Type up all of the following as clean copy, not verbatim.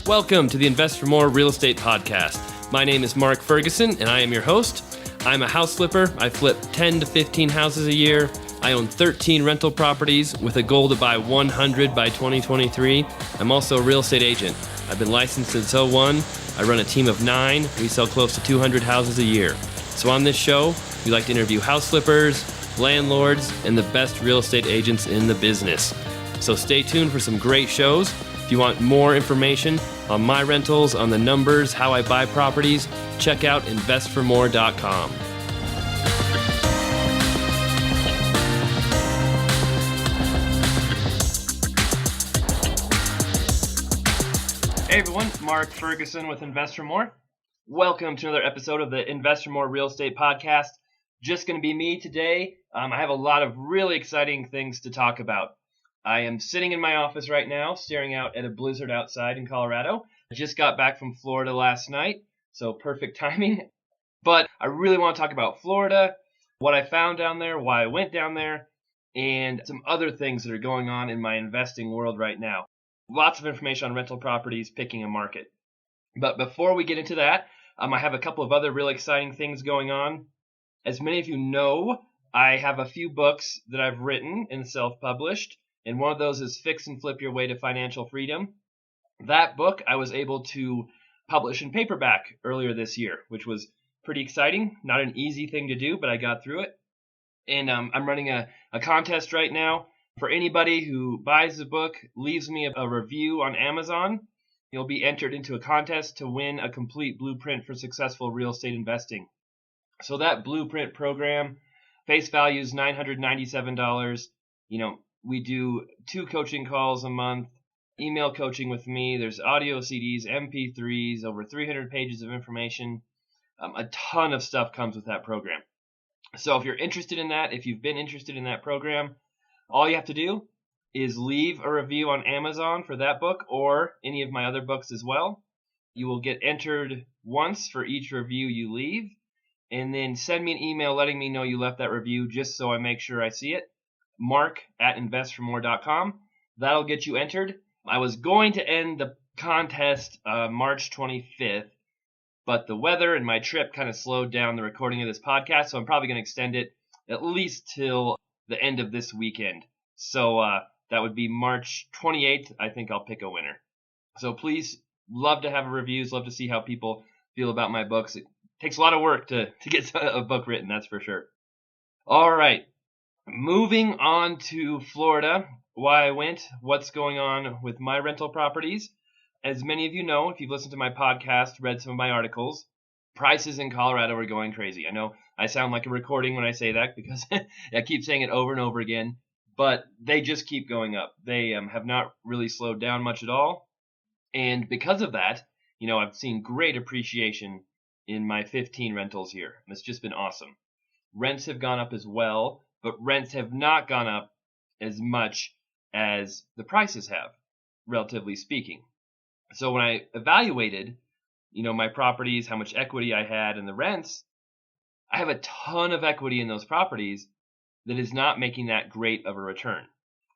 Welcome to the Investfourmore Real Estate Podcast. My name is Mark Ferguson, and I am your host. I'm a house flipper. I flip 10 to 15 houses a year. I own 13 rental properties with a goal to buy 100 by 2023. I'm also a real estate agent. I've been licensed since '01. I run a team of 9. We sell close to 200 houses a year. So on this show, we like to interview house flippers, landlords, and the best real estate agents in the business. So stay tuned for some great shows. If you want more information on my rentals, on the numbers, how I buy properties, check out Investfourmore.com. Hey everyone, Mark Ferguson with Investfourmore. Welcome to another episode of the Investfourmore Real Estate Podcast. Just going to be me today. I have a lot of really exciting things to talk about. I am sitting in my office right now, staring out at a blizzard outside in Colorado. I just got back from Florida last night, so perfect timing. But I really want to talk about Florida, what I found down there, why I went down there, and some other things that are going on in my investing world right now. Lots of information on rental properties, picking a market. But before we get into that, I have a couple of other really exciting things going on. As many of you know, I have a few books that I've written and self-published. And one of those is Fix and Flip Your Way to Financial Freedom. That book I was able to publish in paperback earlier this year, which was pretty exciting. Not an easy thing to do, but I got through it. And I'm running a contest right now. For anybody who buys the book, leaves me a review on Amazon, you'll be entered into a contest to win a complete blueprint for successful real estate investing. So that blueprint program, face value is $997. We do 2 coaching calls a month, email coaching with me. There's audio CDs, MP3s, over 300 pages of information. A ton of stuff comes with that program. So if you're interested in that, if you've been interested in that program, all you have to do is leave a review on Amazon for that book or any of my other books as well. You will get entered once for each review you leave, and then send me an email letting me know you left that review just so I make sure I see it. Mark@investfourmore.com. That'll get you entered. I was going to end the contest March 25th, but the weather and my trip kind of slowed down the recording of this podcast, so I'm probably going to extend it at least till the end of this weekend. So that would be March 28th. I think I'll pick a winner. So please, love to have reviews, love to see how people feel about my books. It takes a lot of work to get a book written, that's for sure. All right. Moving on to Florida, why I went, what's going on with my rental properties. As many of you know, if you've listened to my podcast, read some of my articles, prices in Colorado are going crazy. I know I sound like a recording when I say that because I keep saying it over and over again, but they just keep going up. They have not really slowed down much at all. And because of that, I've seen great appreciation in my 15 rentals here. And it's just been awesome. Rents have gone up as well, but rents have not gone up as much as the prices have, relatively speaking. So when I evaluated, my properties, how much equity I had in the rents, I have a ton of equity in those properties that is not making that great of a return.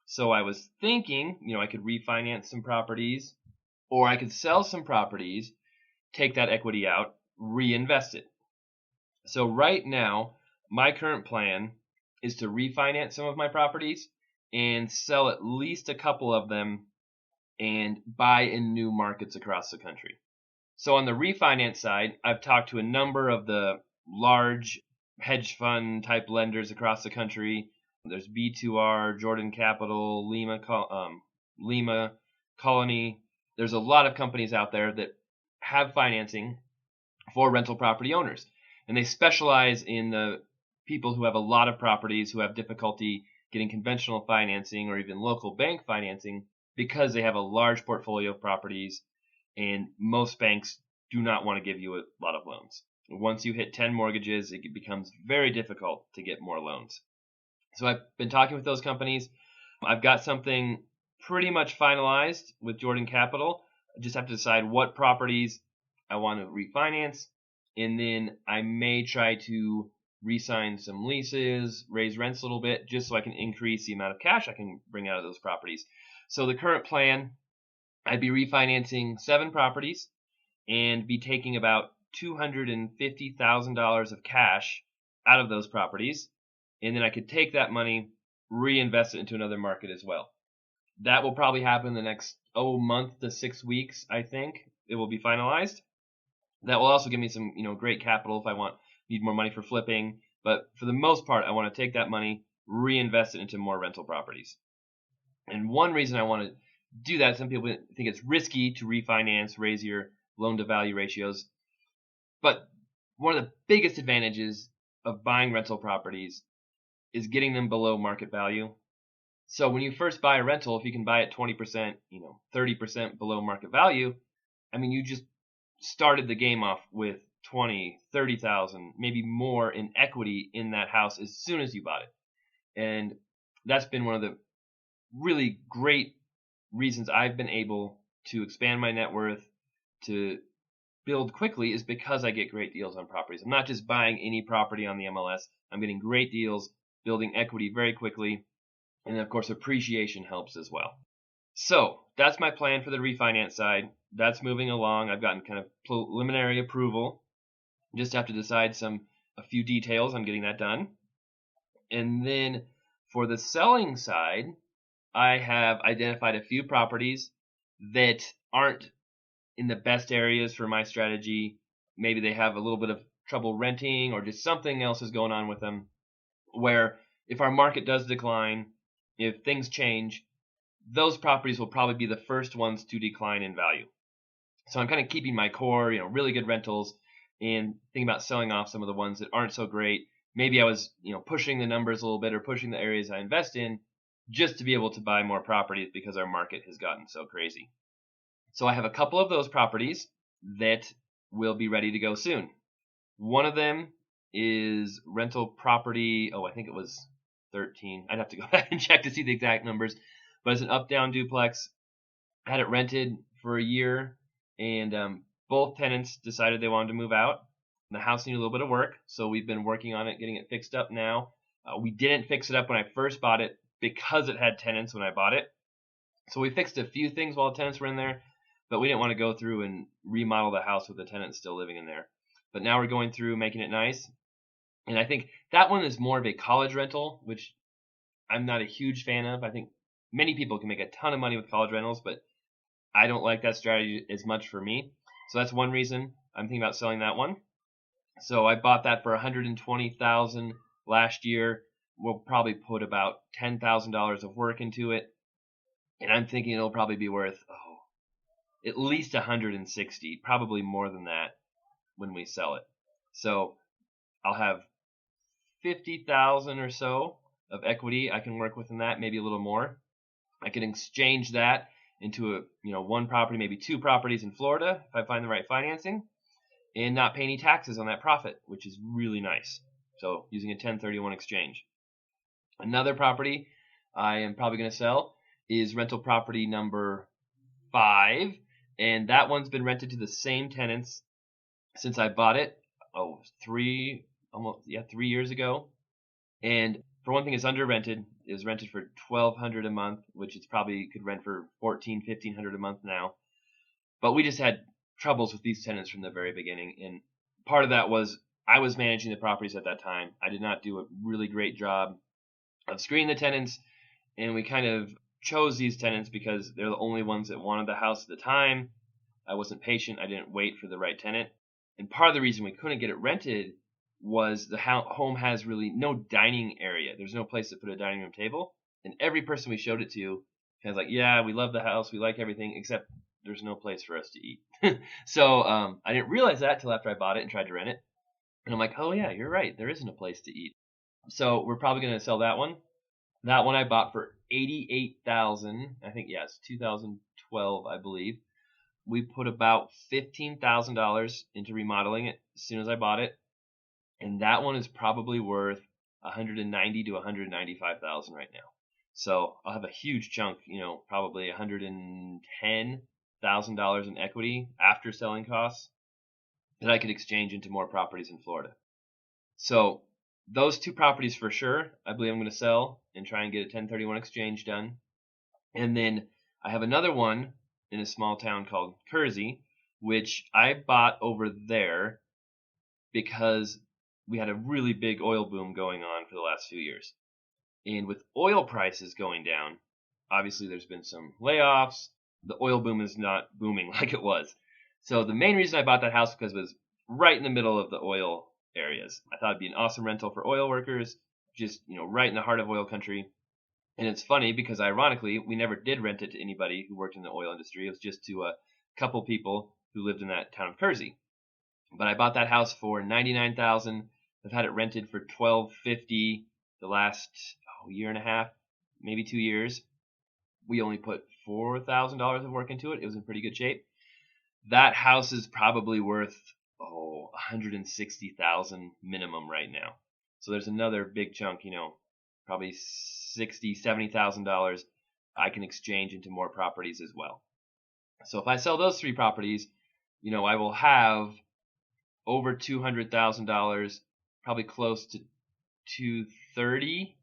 So I was thinking, I could refinance some properties, or I could sell some properties, take that equity out, reinvest it. So right now, my current plan is to refinance some of my properties and sell at least a couple of them and buy in new markets across the country. So on the refinance side, I've talked to a number of the large hedge fund type lenders across the country. There's B2R, Jordan Capital, Lima Colony. There's a lot of companies out there that have financing for rental property owners. And they specialize in the people who have a lot of properties, who have difficulty getting conventional financing or even local bank financing because they have a large portfolio of properties, and most banks do not want to give you a lot of loans. Once you hit 10 mortgages, it becomes very difficult to get more loans. So I've been talking with those companies. I've got something pretty much finalized with Jordan Capital. I just have to decide what properties I want to refinance, and then I may try to re-sign some leases, raise rents a little bit, just so I can increase the amount of cash I can bring out of those properties. So the current plan, I'd be refinancing 7 properties and be taking about $250,000 of cash out of those properties. And then I could take that money, reinvest it into another market as well. That will probably happen in the next month to 6 weeks. I think it will be finalized. That will also give me some great capital if I need more money for flipping. But for the most part, I want to take that money, reinvest it into more rental properties. And one reason I want to do that, some people think it's risky to refinance, raise your loan to value ratios. But one of the biggest advantages of buying rental properties is getting them below market value. So when you first buy a rental, if you can buy it 20%, 30% below market value, I mean, you just started the game off with 20, 30,000, maybe more in equity in that house as soon as you bought it. And that's been one of the really great reasons I've been able to expand my net worth, to build quickly, is because I get great deals on properties. I'm not just buying any property on the MLS. I'm getting great deals, building equity very quickly, and of course appreciation helps as well. So that's my plan for the refinance side. That's moving along. I've gotten kind of preliminary approval. Just have to decide a few details on getting that done. And then for the selling side, I have identified a few properties that aren't in the best areas for my strategy. Maybe they have a little bit of trouble renting, or just something else is going on with them, where if our market does decline, if things change, those properties will probably be the first ones to decline in value. So I'm kind of keeping my core, really good rentals, and thinking about selling off some of the ones that aren't so great. Maybe I was, pushing the numbers a little bit, or pushing the areas I invest in, just to be able to buy more properties because our market has gotten so crazy. So I have a couple of those properties that will be ready to go soon. One of them is rental property. I think it was 13. I'd have to go back and check to see the exact numbers, but it's an up-down duplex. I had it rented for a year, and both tenants decided they wanted to move out. The house needed a little bit of work, so we've been working on it, getting it fixed up now. We didn't fix it up when I first bought it because it had tenants when I bought it. So we fixed a few things while the tenants were in there, but we didn't want to go through and remodel the house with the tenants still living in there. But now we're going through making it nice. And I think that one is more of a college rental, which I'm not a huge fan of. I think many people can make a ton of money with college rentals, but I don't like that strategy as much for me. So that's one reason I'm thinking about selling that one. So I bought that for $120,000 last year. We'll probably put about $10,000 of work into it, and I'm thinking it'll probably be worth at least $160,000, probably more than that when we sell it. So I'll have $50,000 or so of equity I can work with in that, maybe a little more. I can exchange that into one property, maybe 2 properties in Florida if I find the right financing, and not pay any taxes on that profit, which is really nice. So using a 1031 exchange. Another property I am probably going to sell is rental property number 5, and that one's been rented to the same tenants since I bought it. 3 years ago. And for one thing, it's under rented. It was rented for $1,200 a month, which it's probably could rent for $1,400, $1,500 a month now. But we just had troubles with these tenants from the very beginning, and part of that was I was managing the properties at that time. I did not do a really great job of screening the tenants, and we kind of chose these tenants because they're the only ones that wanted the house at the time. I wasn't patient. I didn't wait for the right tenant. And part of the reason we couldn't get it rented was the home has really no dining area. There's no place to put a dining room table. And every person we showed it to was like, yeah, we love the house. We like everything, except there's no place for us to eat. So I didn't realize that till after I bought it and tried to rent it. And I'm like, oh, yeah, you're right. There isn't a place to eat. So we're probably going to sell that one. That one I bought for $88,000. I think, yes, 2012, I believe. We put about $15,000 into remodeling it as soon as I bought it. And that one is probably worth $190,000 to $195,000 right now. So I'll have a huge chunk, probably $110,000 in equity after selling costs that I could exchange into more properties in Florida. So those 2 properties for sure, I believe I'm going to sell and try and get a 1031 exchange done. And then I have another one in a small town called Kersey, which I bought over there because we had a really big oil boom going on for the last few years. And with oil prices going down, obviously there's been some layoffs. The oil boom is not booming like it was. So the main reason I bought that house because it was right in the middle of the oil areas. I thought it'd be an awesome rental for oil workers, just, right in the heart of oil country. And it's funny because ironically, we never did rent it to anybody who worked in the oil industry. It was just to a couple people who lived in that town of Kersey. But I bought that house for $99,000. I've had it rented for $1,250 the last year and a half, maybe 2 years. We only put $4,000 of work into it. It was in pretty good shape. That house is probably worth $160,000 minimum right now. So there's another big chunk, probably $60,000-$70,000 I can exchange into more properties as well. So if I sell those 3 properties, I will have over $200,000, probably close to $230,000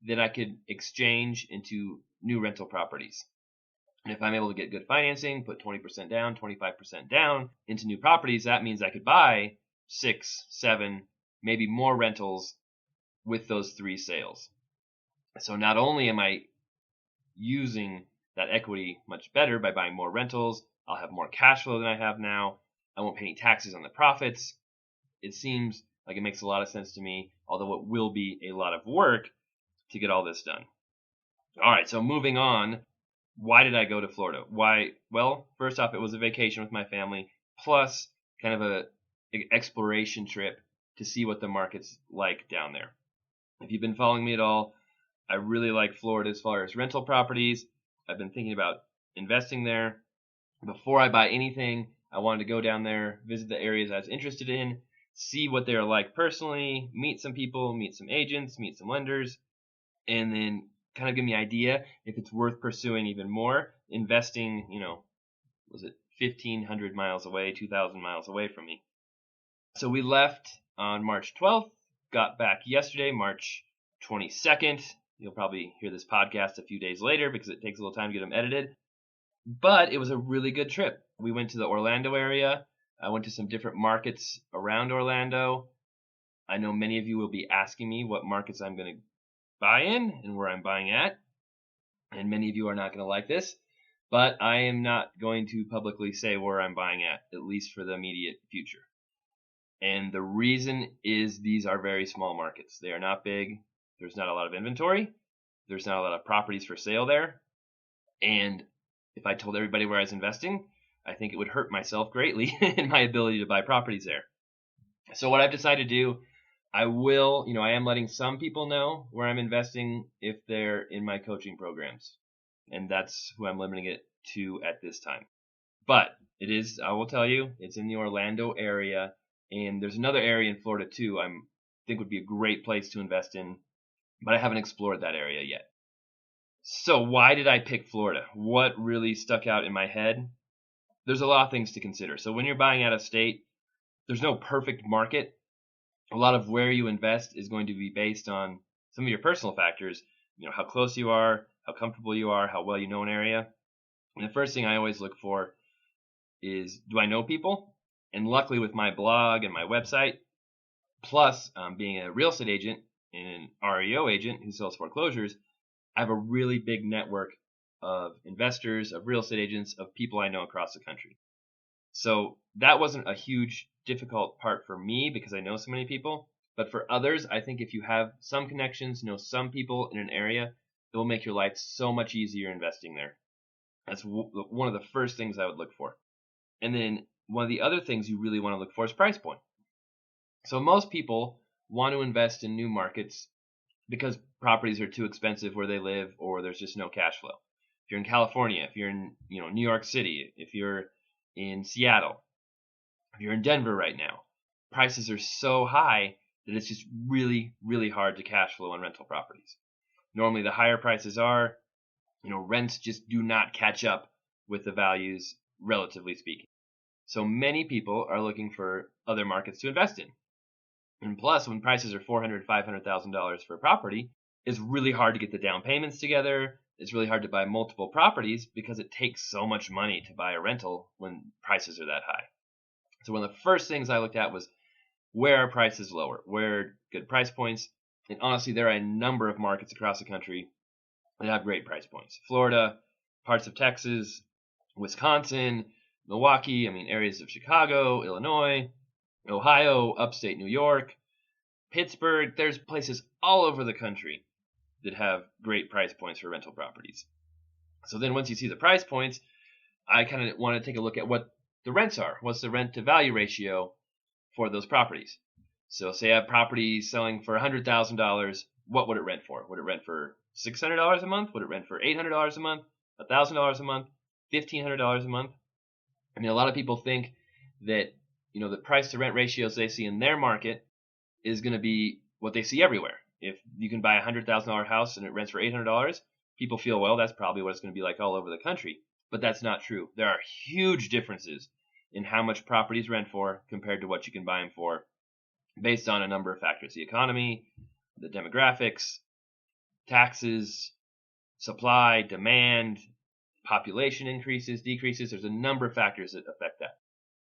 that I could exchange into new rental properties. And if I'm able to get good financing, put 20% down, 25% down into new properties, that means I could buy 6, 7, maybe more rentals with those 3 sales. So not only am I using that equity much better by buying more rentals, I'll have more cash flow than I have now. I won't pay any taxes on the profits. It seems like it makes a lot of sense to me, although it will be a lot of work to get all this done. All right, so moving on. Why did I go to Florida? Why? Well, first off, it was a vacation with my family, plus kind of a exploration trip to see what the market's like down there. If you've been following me at all, I really like Florida as far as rental properties. I've been thinking about investing there. Before I buy anything, I wanted to go down there, visit the areas I was interested in, see what they're like personally, meet some people, meet some agents, meet some lenders, and then kind of give me an idea if it's worth pursuing even more, investing, was it 1,500 miles away, 2,000 miles away from me. So we left on March 12th, got back yesterday, March 22nd. You'll probably hear this podcast a few days later because it takes a little time to get them edited. But it was a really good trip. We went to the Orlando area. I went to some different markets around Orlando. I know many of you will be asking me what markets I'm going to buy in and where I'm buying at. And many of you are not going to like this, but I am not going to publicly say where I'm buying at least for the immediate future. And the reason is these are very small markets. They are not big. There's not a lot of inventory. There's not a lot of properties for sale there. And if I told everybody where I was investing, I think it would hurt myself greatly in my ability to buy properties there. So what I've decided to do, I am letting some people know where I'm investing if they're in my coaching programs. And that's who I'm limiting it to at this time. But I will tell you, it's in the Orlando area. And there's another area in Florida too I think would be a great place to invest in, but I haven't explored that area yet. So why did I pick Florida? What really stuck out in my head? There's a lot of things to consider. So when you're buying out of state, there's no perfect market. A lot of where you invest is going to be based on some of your personal factors, how close you are, how comfortable you are, how well you know an area. And the first thing I always look for is, do I know people? And luckily with my blog and my website, plus being a real estate agent and an REO agent who sells foreclosures, I have a really big network of investors, of real estate agents, of people I know across the country. So that wasn't a huge difficult part for me because I know so many people. But for others, I think if you have some connections, know some people in an area, it will make your life so much easier investing there. That's one of the first things I would look for. And then one of the other things you really want to look for is price point. So most people want to invest in new markets because properties are too expensive where they live or there's just no cash flow. If you're in California, if you're in New York City, if you're in Seattle, if you're in Denver right now, prices are so high that it's just really, really hard to cash flow on rental properties. Normally the higher prices are, rents just do not catch up with the values, relatively speaking. So many people are looking for other markets to invest in. And plus, when prices are $400,000, $500,000 for a property, it's really hard to get the down payments together. it's really hard to buy multiple properties because it takes so much money to buy a rental when prices are that high. So one of the first things I looked at was, where are prices lower? Where are good price points? And honestly, there are a number of markets across the country that have great price points. Florida, parts of Texas, Wisconsin, Milwaukee, areas of Chicago, Illinois, Ohio, upstate New York, Pittsburgh. There's places all over the country that have great price points for rental properties. So then once you see the price points, I kind of want to take a look at what the rents are. What's the rent to value ratio for those properties? So say I have property selling for $100,000, what would it rent for? Would it rent for $600 a month? Would it rent for $800 a month? $1,000 a month? $1,500 a month? A lot of people think that, the price to rent ratios they see in their market is going to be what they see everywhere. If you can buy a $100,000 house and it rents for $800, people feel, well, that's probably what it's going to be like all over the country. But that's not true. There are huge differences in how much properties rent for compared to what you can buy them for, based on a number of factors: the economy, the demographics, taxes, supply, demand, population increases, decreases. There's a number of factors that affect that.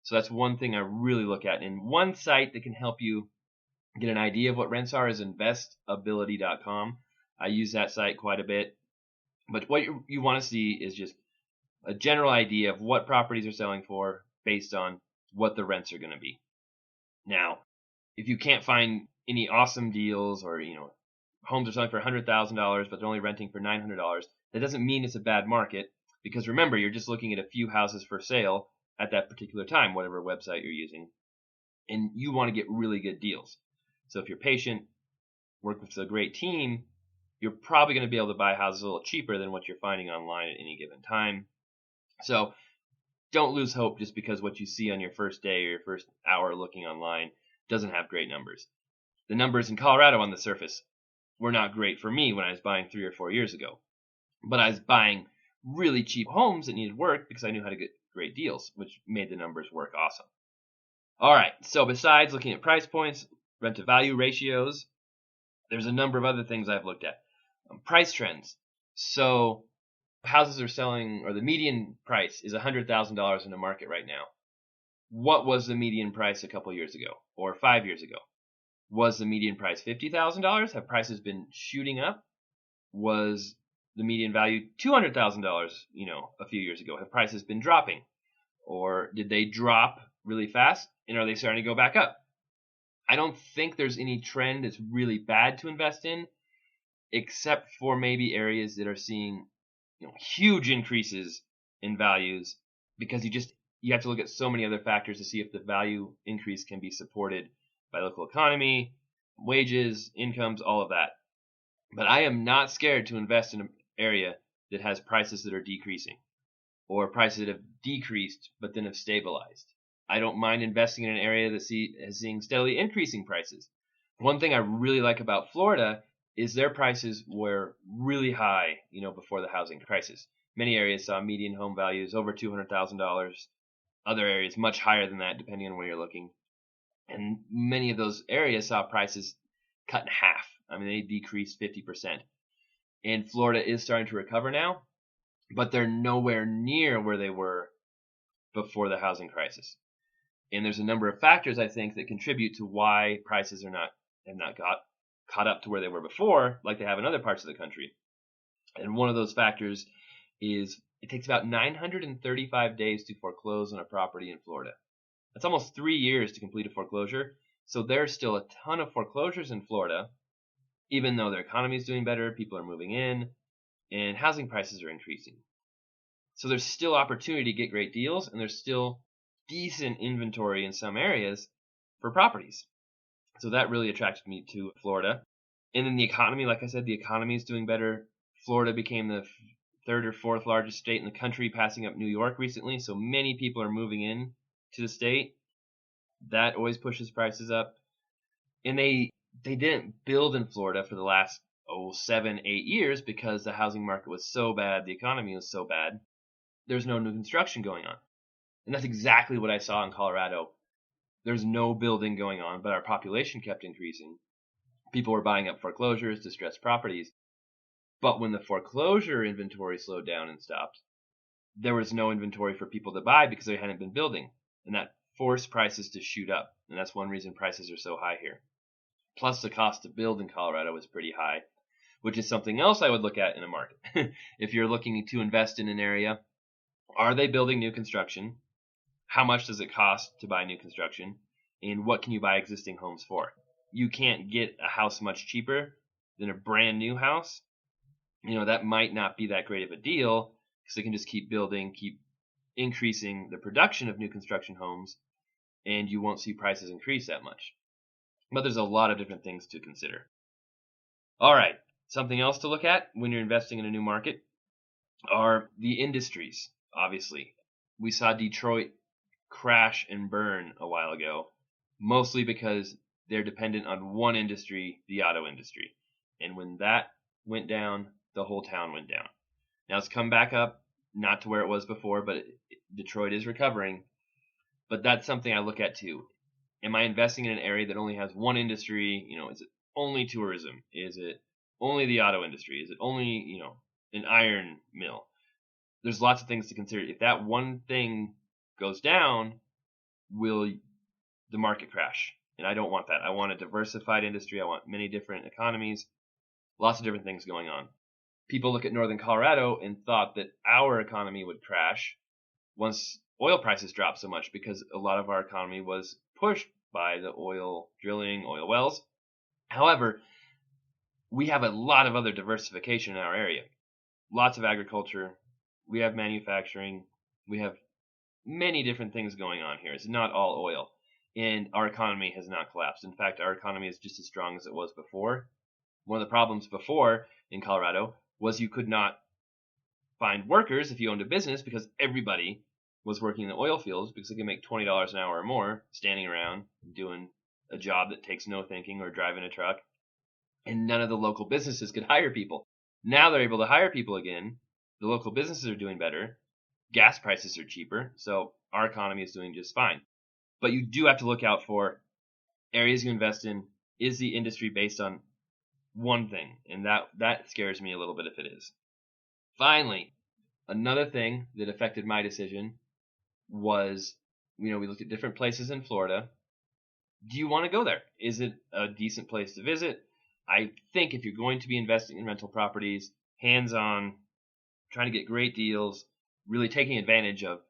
So that's one thing I really look at. And one site that can help you get an idea of what rents are is investability.com. I use that site quite a bit. But what you want to see is just a general idea of what properties are selling for based on what the rents are going to be. Now, if you can't find any awesome deals, or homes are selling for $100,000 but they're only renting for $900, that doesn't mean it's a bad market, because remember, you're just looking at a few houses for sale at that particular time, whatever website you're using, and you want to get really good deals. So if you're patient, work with a great team, you're probably going to be able to buy houses a little cheaper than what you're finding online at any given time. So don't lose hope just because what you see on your first day or your first hour looking online doesn't have great numbers. The numbers in Colorado on the surface were not great for me when I was buying 3 or 4 years ago. But I was buying really cheap homes that needed work because I knew how to get great deals, which made the numbers work awesome. All right, so besides looking at price points, rent to value ratios, there's a number of other things I've looked at. Price trends. So houses are selling, or the median price is $100,000 in the market right now. What was the median price a couple years ago or 5 years ago? Was the median price $50,000? Have prices been shooting up? Was the median value $200,000, a few years ago? Have prices been dropping? Or did they drop really fast and are they starting to go back up? I don't think there's any trend that's really bad to invest in, except for maybe areas that are seeing huge increases in values, because you have to look at so many other factors to see if the value increase can be supported by local economy, wages, incomes, all of that. But I am not scared to invest in an area that has prices that are decreasing, or prices that have decreased but then have stabilized. I don't mind investing in an area that is seeing steadily increasing prices. One thing I really like about Florida is their prices were really high, before the housing crisis. Many areas saw median home values over $200,000. Other areas much higher than that, depending on where you're looking. And many of those areas saw prices cut in half. They decreased 50%. And Florida is starting to recover now, but they're nowhere near where they were before the housing crisis. And there's a number of factors, I think, that contribute to why prices have not got caught up to where they were before, like they have in other parts of the country. And one of those factors is it takes about 935 days to foreclose on a property in Florida. That's almost 3 years to complete a foreclosure. So there's still a ton of foreclosures in Florida, even though their economy is doing better, people are moving in, and housing prices are increasing. So there's still opportunity to get great deals, and there's still decent inventory in some areas for properties. So that really attracted me to Florida. And then the economy, like I said, the economy is doing better. Florida became the third or fourth largest state in the country, passing up New York recently. So many people are moving in to the state. That always pushes prices up. And they didn't build in Florida for the last 7-8 years because the housing market was so bad, the economy was so bad. There's no new construction going on. And that's exactly what I saw in Colorado. There's no building going on, but our population kept increasing. People were buying up foreclosures, distressed properties. But when the foreclosure inventory slowed down and stopped, there was no inventory for people to buy because they hadn't been building. And that forced prices to shoot up. And that's one reason prices are so high here. Plus, the cost to build in Colorado was pretty high, which is something else I would look at in a market. If you're looking to invest in an area, are they building new construction? How much does it cost to buy new construction? And what can you buy existing homes for? You can't get a house much cheaper than a brand new house. That might not be that great of a deal because they can just keep building, keep increasing the production of new construction homes, and you won't see prices increase that much. But there's a lot of different things to consider. All right, something else to look at when you're investing in a new market are the industries, obviously. We saw Detroit crash and burn a while ago, mostly because they're dependent on one industry, the auto industry. And when that went down, the whole town went down. Now it's come back up, not to where it was before, but Detroit is recovering. But that's something I look at too. Am I investing in an area that only has one industry? Is it only tourism? Is it only the auto industry? Is it only, an iron mill? There's lots of things to consider. If that one thing goes down, will the market crash? And I don't want that. I want a diversified industry. I want many different economies, lots of different things going on. People look at northern Colorado and thought that our economy would crash once oil prices dropped so much because a lot of our economy was pushed by the oil drilling, oil wells. However, we have a lot of other diversification in our area. Lots of agriculture. We have manufacturing. We have many different things going on here. It's not all oil. And our economy has not collapsed. In fact, our economy is just as strong as it was before. One of the problems before in Colorado was you could not find workers if you owned a business because everybody was working in the oil fields because they can make $20 an hour or more standing around doing a job that takes no thinking or driving a truck. And none of the local businesses could hire people. Now they're able to hire people again. The local businesses are doing better. Gas prices are cheaper. So our economy is doing just fine. But you do have to look out for areas you invest in. Is the industry based on one thing? And that scares me a little bit if it is. Finally, another thing that affected my decision was, we looked at different places in Florida. Do you want to go there? Is it a decent place to visit? I think if you're going to be investing in rental properties, hands-on, trying to get great deals, really taking advantage of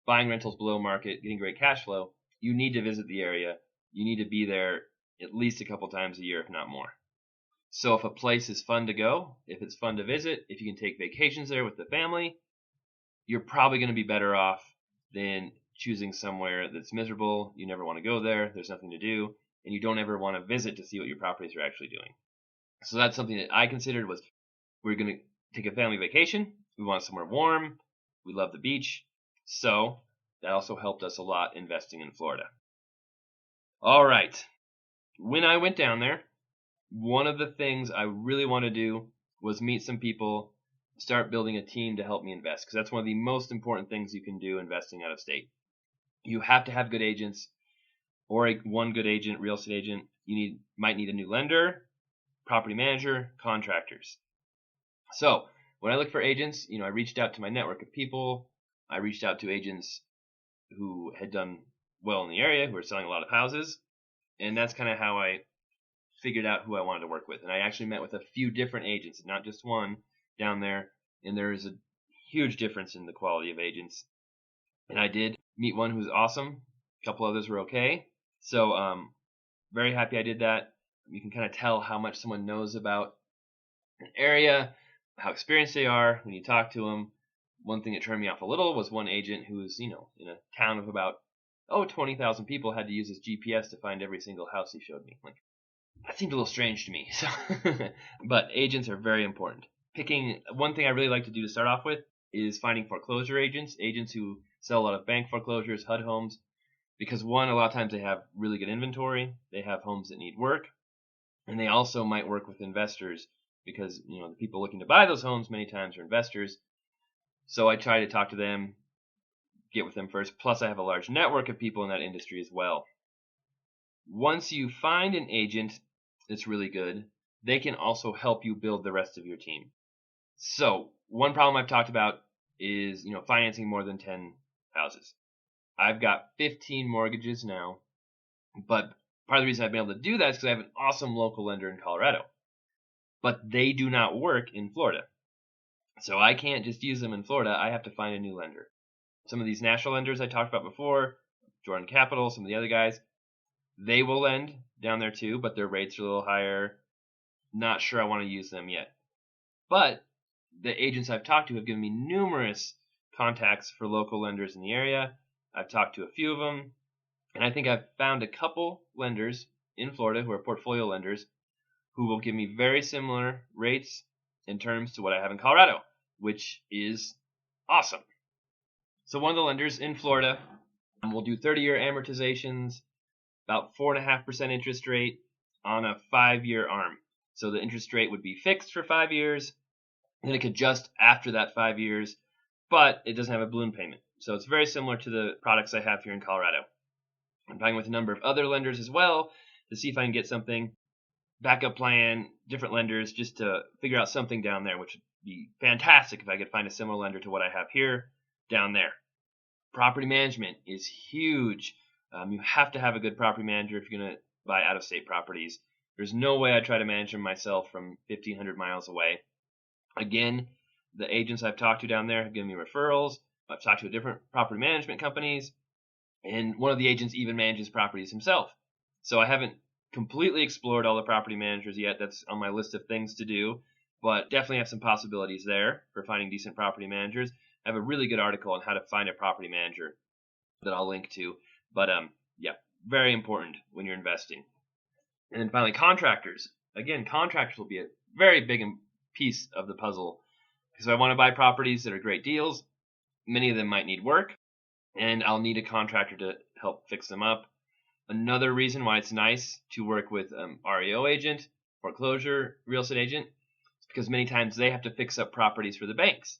buying rentals below market, getting great cash flow, you need to visit the area. You need to be there at least a couple times a year, if not more. So if a place is fun to go, if it's fun to visit, if you can take vacations there with the family, you're probably going to be better off than choosing somewhere that's miserable. You never want to go there. There's nothing to do. And you don't ever want to visit to see what your properties are actually doing. So that's something that I considered was, we're going to take a family vacation. We want somewhere warm. We love the beach. So that also helped us a lot investing in Florida. All right. When I went down there, one of the things I really want to do was meet some people, start building a team to help me invest, because that's one of the most important things you can do investing out of state. You have to have good agents, or one good agent, real estate agent. You might need a new lender, property manager, contractors. So when I look for agents, I reached out to my network of people. I reached out to agents who had done well in the area, who were selling a lot of houses. And that's kind of how I figured out who I wanted to work with. And I actually met with a few different agents, not just one, down there. And there is a huge difference in the quality of agents. And I did meet one who was awesome. A couple others were okay. So very happy I did that. You can kind of tell how much someone knows about an area, how experienced they are when you talk to them. One thing that turned me off a little was one agent who was, in a town of about 20,000 people, had to use his GPS to find every single house he showed me. Like, that seemed a little strange to me. So, but agents are very important. Picking one thing I really like to do to start off with is finding foreclosure agents who sell a lot of bank foreclosures, HUD homes, because one, a lot of times they have really good inventory, they have homes that need work, and they also might work with investors because the people looking to buy those homes many times are investors. So I try to talk to them, get with them first. Plus, I have a large network of people in that industry as well. Once you find an agent that's really good, they can also help you build the rest of your team. So one problem I've talked about is, financing more than 10 houses. I've got 15 mortgages now, but part of the reason I've been able to do that is because I have an awesome local lender in Colorado. But they do not work in Florida. So I can't just use them in Florida. I have to find a new lender. Some of these national lenders I talked about before, Jordan Capital, some of the other guys, they will lend down there too, but their rates are a little higher. Not sure I want to use them yet. But the agents I've talked to have given me numerous contacts for local lenders in the area. I've talked to a few of them, and I think I've found a couple lenders in Florida who are portfolio lenders who will give me very similar rates and terms to what I have in Colorado, which is awesome. So one of the lenders in Florida will do 30-year amortizations, about 4.5% interest rate on a 5-year arm. So the interest rate would be fixed for 5 years, and it could adjust after that 5 years, but it doesn't have a balloon payment. So it's very similar to the products I have here in Colorado. I'm talking with a number of other lenders as well to see if I can get something, backup plan, different lenders, just to figure out something down there, which would be fantastic if I could find a similar lender to what I have here down there. Property management is huge. You have to have a good property manager if you're going to buy out-of-state properties. There's no way I try to manage them myself from 1,500 miles away. Again, the agents I've talked to down there have given me referrals. I've talked to different property management companies, and one of the agents even manages properties himself. So I haven't completely explored all the property managers yet. That's on my list of things to do, but definitely have some possibilities there for finding decent property managers. I have a really good article on how to find a property manager that I'll link to. But yeah, very important when you're investing. And then finally, contractors. Again, contractors will be a very big piece of the puzzle because if I want to buy properties that are great deals, many of them might need work, and I'll need a contractor to help fix them up. Another reason why it's nice to work with REO agent, foreclosure real estate agent, is because many times they have to fix up properties for the banks,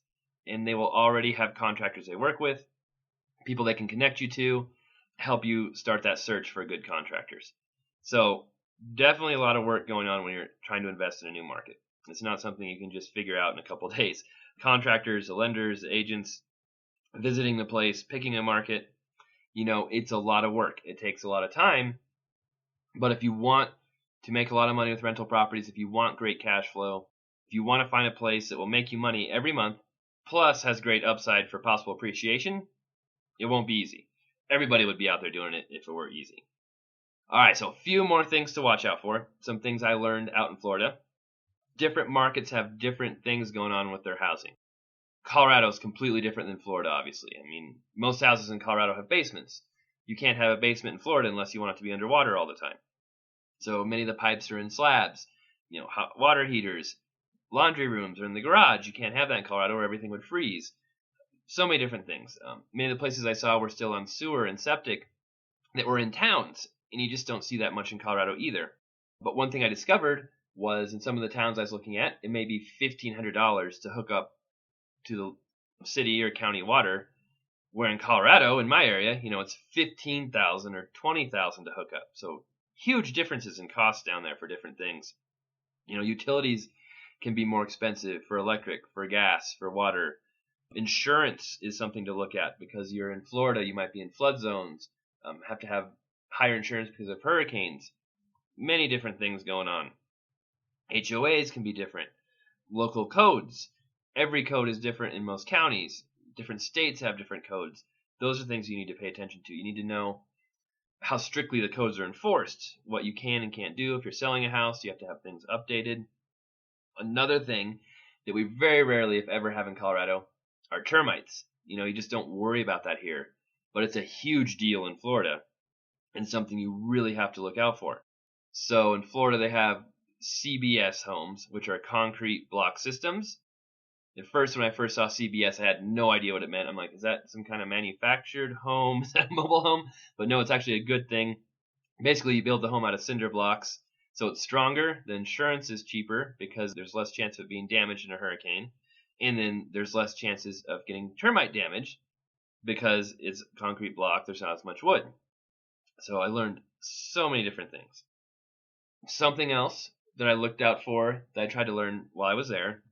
and they will already have contractors they work with, people they can connect you to, help you start that search for good contractors. So definitely a lot of work going on when you're trying to invest in a new market. It's not something you can just figure out in a couple of days. Contractors, the lenders, the agents, visiting the place, picking a market, it's a lot of work. It takes a lot of time. But if you want to make a lot of money with rental properties, if you want great cash flow, if you want to find a place that will make you money every month, plus has great upside for possible appreciation, it won't be easy. Everybody would be out there doing it if it were easy. All right, so a few more things to watch out for. Some things I learned out in Florida. Different markets have different things going on with their housing. Colorado is completely different than Florida, obviously. I mean, most houses in Colorado have basements. You can't have a basement in Florida unless you want it to be underwater all the time. So many of the pipes are in slabs. Hot water heaters, laundry rooms are in the garage. You can't have that in Colorado or everything would freeze. So many different things. Many of the places I saw were still on sewer and septic that were in towns, and you just don't see that much in Colorado either. But one thing I discovered was in some of the towns I was looking at, it may be $1,500 to hook up to the city or county water, where in Colorado, in my area, it's $15,000 or $20,000 to hook up. So huge differences in cost down there for different things. Utilities can be more expensive for electric, for gas, for water. Insurance is something to look at because you're in Florida, you might be in flood zones, have to have higher insurance because of hurricanes. Many different things going on. HOAs can be different. Local codes. Every code is different in most counties. Different states have different codes. Those are things you need to pay attention to. You need to know how strictly the codes are enforced, what you can and can't do. If you're selling a house, you have to have things updated. Another thing that we very rarely, if ever, have in Colorado are termites. You just don't worry about that here. But it's a huge deal in Florida and something you really have to look out for. So in Florida, they have CBS homes, which are concrete block systems. At first, when I first saw CBS, I had no idea what it meant. I'm like, is that some kind of manufactured home? Is that a mobile home? But no, it's actually a good thing. Basically, you build the home out of cinder blocks, so it's stronger. The insurance is cheaper because there's less chance of it being damaged in a hurricane. And then there's less chances of getting termite damage because it's concrete block. There's not as much wood. So I learned so many different things. Something else that I looked out for that I tried to learn while I was there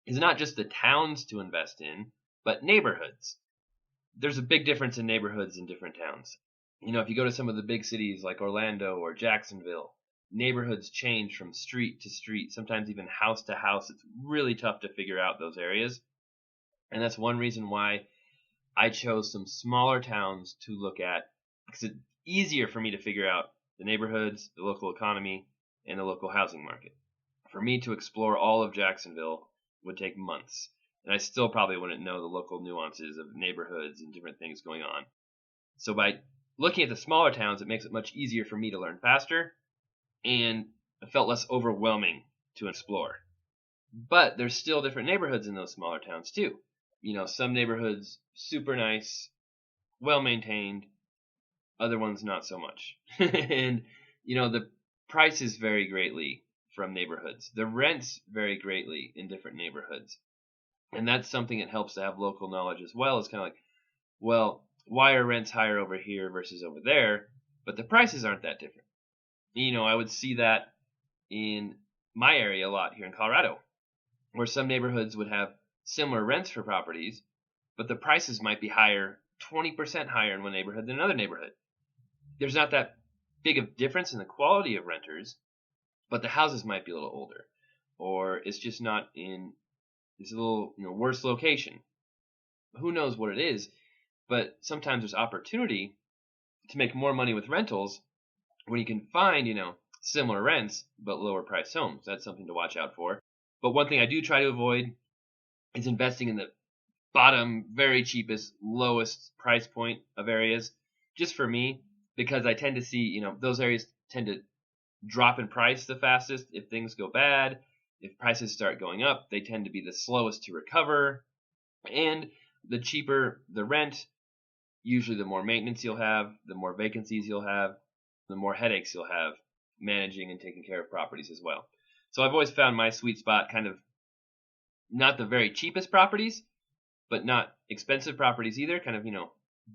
is not just the towns to invest in, but neighborhoods. There's a big difference in neighborhoods in different towns. If you go to some of the big cities like Orlando or Jacksonville, neighborhoods change from street to street, sometimes even house to house. It's really tough to figure out those areas. And that's one reason why I chose some smaller towns to look at, because it's easier for me to figure out the neighborhoods, the local economy, and the local housing market. For me to explore all of Jacksonville would take months, and I still probably wouldn't know the local nuances of neighborhoods and different things going on. So by looking at the smaller towns, it makes it much easier for me to learn faster, and it felt less overwhelming to explore. But there's still different neighborhoods in those smaller towns too. Some neighborhoods super nice, well maintained, other ones not so much. And the prices vary greatly from neighborhoods. The rents vary greatly in different neighborhoods. And that's something that helps to have local knowledge as well. It's kind of like, well, why are rents higher over here versus over there? But the prices aren't that different. I would see that in my area a lot here in Colorado, where some neighborhoods would have similar rents for properties, but the prices might be higher, 20% higher in one neighborhood than another neighborhood. There's not that big of difference in the quality of renters, but the houses might be a little older, or it's just not in this little worse location. Who knows what it is, but sometimes there's opportunity to make more money with rentals when you can find similar rents but lower priced homes. That's something to watch out for. But one thing I do try to avoid is investing in the bottom, very cheapest, lowest price point of areas, just for me, because I tend to see those areas tend to drop in price the fastest if things go bad. If prices start going up, they tend to be the slowest to recover. And the cheaper the rent, usually the more maintenance you'll have, the more vacancies you'll have, the more headaches you'll have managing and taking care of properties as well. So I've always found my sweet spot kind of not the very cheapest properties, but not expensive properties either, kind of,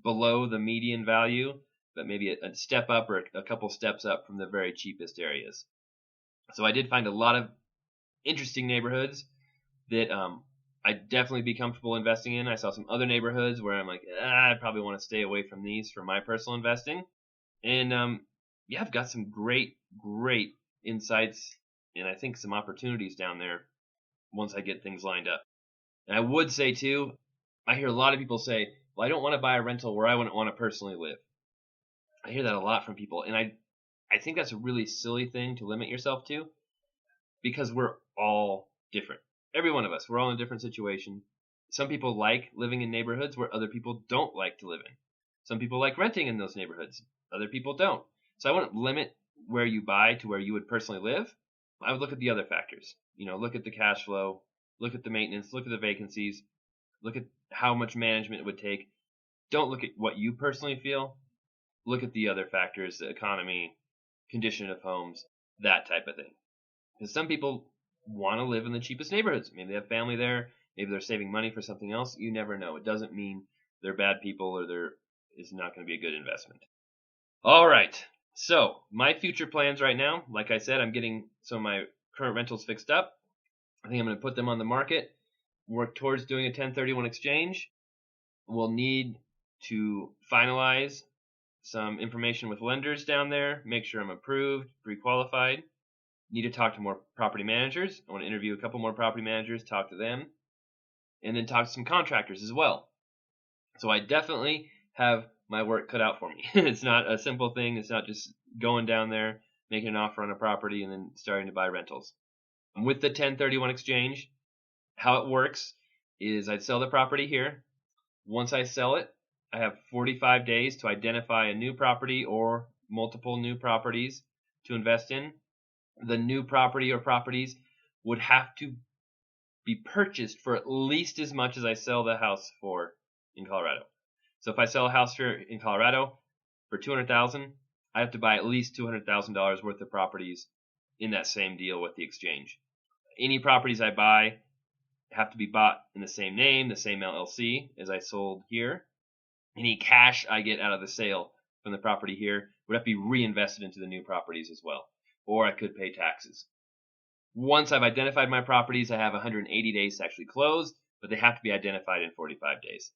below the median value, but maybe a step up or a couple steps up from the very cheapest areas. So I did find a lot of interesting neighborhoods that I'd definitely be comfortable investing in. I saw some other neighborhoods where I'm like, I probably want to stay away from these for my personal investing. And I've got some great insights and I think some opportunities down there once I get things lined up. And I would say too, I hear a lot of people say, well, I don't want to buy a rental where I wouldn't want to personally live. I hear that a lot from people, and I think that's a really silly thing to limit yourself to, because we're all different. Every one of us, we're all in a different situation. Some people like living in neighborhoods where other people don't like to live in. Some people like renting in those neighborhoods. Other people don't. So I wouldn't limit where you buy to where you would personally live. I would look at the other factors. Look at the cash flow, look at the maintenance, look at the vacancies, look at how much management it would take. Don't look at what you personally feel. Look at the other factors, the economy, condition of homes, that type of thing. Because some people want to live in the cheapest neighborhoods. Maybe they have family there. Maybe they're saving money for something else. You never know. It doesn't mean they're bad people or there is not going to be a good investment. All right. So my future plans right now, like I said, I'm getting some of my current rentals fixed up. I think I'm going to put them on the market, work towards doing a 1031 exchange. We'll need to finalize some information with lenders down there, make sure I'm approved, pre-qualified. Need to talk to more property managers. I want to interview a couple more property managers, talk to them, and then talk to some contractors as well. So I definitely have my work cut out for me. It's not a simple thing. It's not just going down there, making an offer on a property, and then starting to buy rentals. With the 1031 exchange, how it works is I'd sell the property here. Once I sell it, I have 45 days to identify a new property or multiple new properties to invest in. The new property or properties would have to be purchased for at least as much as I sell the house for in Colorado. So if I sell a house here in Colorado for $200,000, I have to buy at least $200,000 worth of properties in that same deal with the exchange. Any properties I buy have to be bought in the same name, the same LLC as I sold here. Any cash I get out of the sale from the property here would have to be reinvested into the new properties as well, or I could pay taxes. Once I've identified my properties, I have 180 days to actually close, but they have to be identified in 45 days.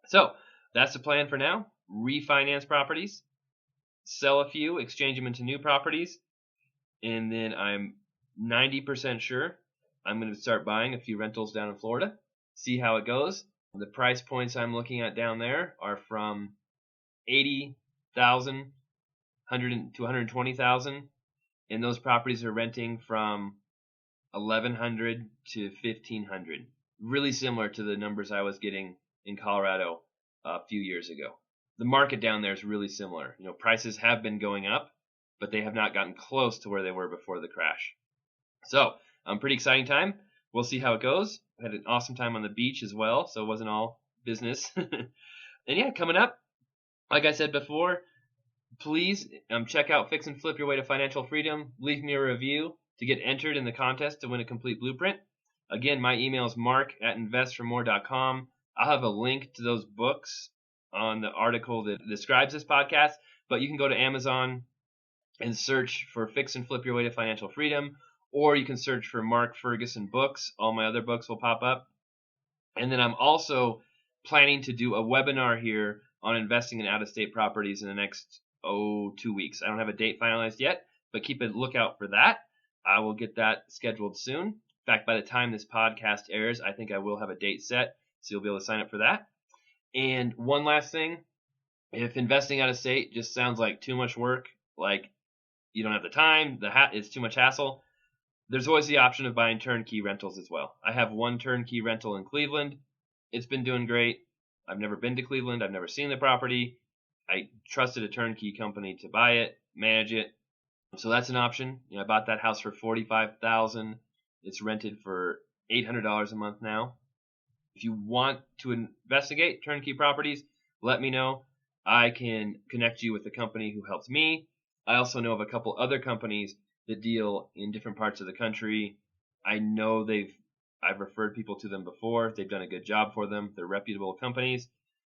So that's the plan for now. Refinance properties, sell a few, exchange them into new properties, and then I'm 90% sure I'm going to start buying a few rentals down in Florida, see how it goes. The price points I'm looking at down there are from $80,000 to $120,000, and those properties are renting from $1,100 to $1,500. Really similar to the numbers I was getting in Colorado a few years ago. The market down there is really similar. Prices have been going up, but they have not gotten close to where they were before the crash. So, pretty exciting time. We'll see how it goes. I had an awesome time on the beach as well, so it wasn't all business. And yeah, coming up, like I said before, please check out Fix and Flip Your Way to Financial Freedom. Leave me a review to get entered in the contest to win a complete blueprint. Again, my email is mark@investfourmore.com. I'll have a link to those books on the article that describes this podcast, but you can go to Amazon and search for Fix and Flip Your Way to Financial Freedom, or you can search for Mark Ferguson books. All my other books will pop up. And then I'm also planning to do a webinar here on investing in out-of-state properties in the next 2 weeks. I don't have a date finalized yet, but keep a lookout for that. I will get that scheduled soon. In fact, by the time this podcast airs, I think I will have a date set, so you'll be able to sign up for that. And one last thing, if investing out of state just sounds like too much work, like you don't have the time, it's too much hassle, there's always the option of buying turnkey rentals as well. I have one turnkey rental in Cleveland. It's been doing great. I've never been to Cleveland. I've never seen the property. I trusted a turnkey company to buy it, manage it. So that's an option. I bought that house for $45,000. It's rented for $800 a month now. If you want to investigate turnkey properties, let me know. I can connect you with a company who helps me. I also know of a couple other companies that deal in different parts of the country. I know I've referred people to them before. They've done a good job for them. They're reputable companies.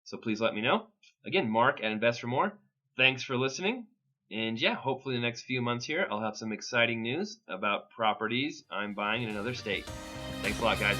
So please let me know. Again, Mark at Investfourmore. Thanks for listening. And yeah, hopefully the next few months here, I'll have some exciting news about properties I'm buying in another state. Thanks a lot, guys.